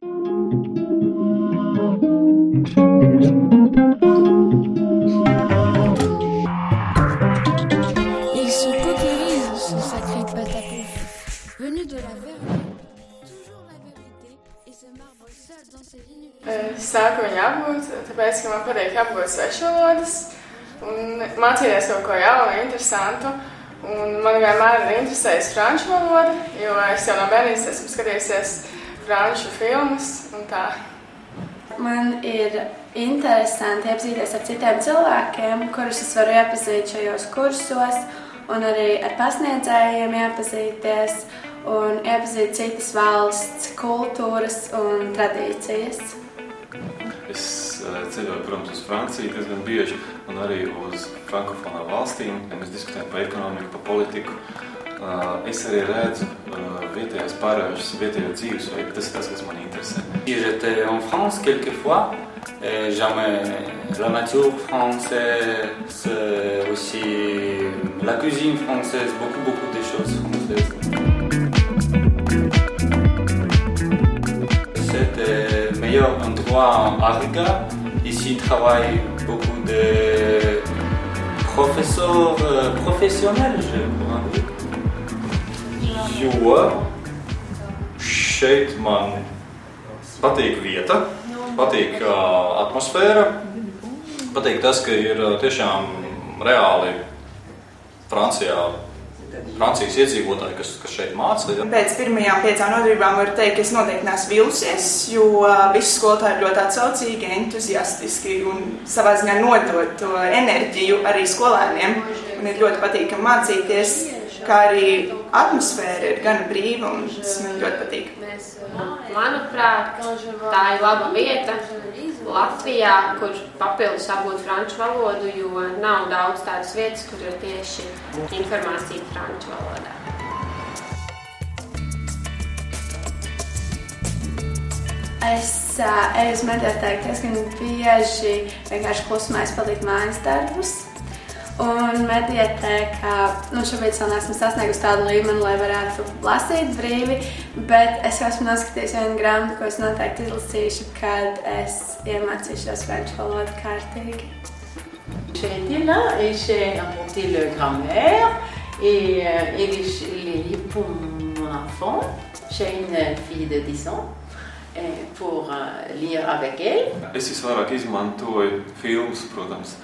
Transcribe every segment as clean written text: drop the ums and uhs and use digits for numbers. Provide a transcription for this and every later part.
Il se cautérise, ce sacré patapouf, venu de la verre, toujours la vérité, et se marbre seul dans ses lignes. Sāku viņu apgūt, tāpēc, ka man patīk apgūt svešvalodas un mācīties kaut ko jaunu, interesantu. Un man vienmēr ir interesējusi franču valoda, jo es jau no bērnības esmu skatījusies franču filmas un tā. Man ir interesanti iepazīties ar citiem cilvēkiem, kurus es varu iepazīt šajos kursos, un arī ar pasniedzējiem iepazīties un iepazīt citas valsts kultūras un tradīcijas. Es ceļoju, protams, uz Franciju diezgan bieži un arī uz frankofonām valstīm. Mēs diskutējam par ekonomiku, par politiku. Es arī redzu vietējās pārējušas, vietējo dzīvesveidu. Tas ir tas, kas man interesē. J'étais en France quelquefois. J'aime la nature française, aussi la cuisine française, beaucoup de choses françaises. C'est le meilleur endroit à Riga. Ici travaillent beaucoup de professeurs professionnels, je crois. Jo šeit man patīk vieta, patīk atmosfēra, patīk tas, ka ir tiešām reāli Francijas iedzīvotāji, kas šeit māca. Pēc pirmajām 5 nodarbībām var teikt, ka es noteikti neesmu vīlusies, jo visi skolotāji ir ļoti atsaucīgi, entuziastiski un savā ziņā nodod to enerģiju arī skolēniem. Un ir ļoti patīkami mācīties, kā arī atmosfēra ir gan brīva un tas man ļoti patīk. Manuprāt, tā ir laba vieta Latvijā, kur papildus apgūt franču valodu, jo nav daudz tādas vietas, kur ir tieši informācija franču valodā. Es eju uz mediatēku diezgan bieži vienkārši klusumā izpildīt mājas darbus. Un mediatēkā, šobrīd vēl neesmu sasniegusi tādu līmeni, lai varētu lasīt brīvi, bet es jau esmu noskatījusi vienu grāmatu, ko es noteikti izlasīšu, kad es iemācīšos franču valodu kārtīgi. J'ai été là et j'ai apporté le grammaire et les livres pour mon enfant. J'ai une fille de 10 ans pour lire avec elle. Es visvairāk izmantoju filmas, protams,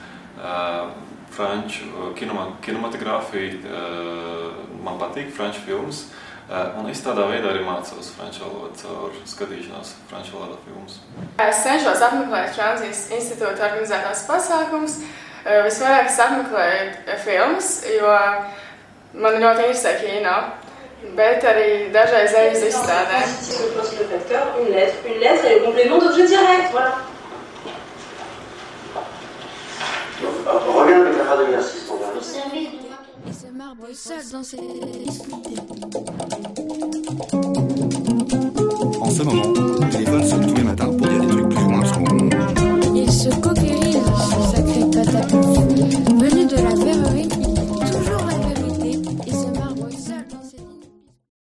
franču kinematogrāfiju, man patīk franču filmas, un es tādā veidā arī mācos franču valodu caur skatīšanos franču valodā filmas. Es cenšos apmeklēt Francijas institūta organizētās pasākumus. Visvairāk es apmeklēju filmas, jo man ļoti interesē kino, bet arī dažreiz eju uz izstādēm. Une lettre et le complément d'objet direct, voilà. Reviens avec la part de l'exercice, on va. Il se marbre seul dans ses discutés. En ce moment, le téléphone sonne tous les matins.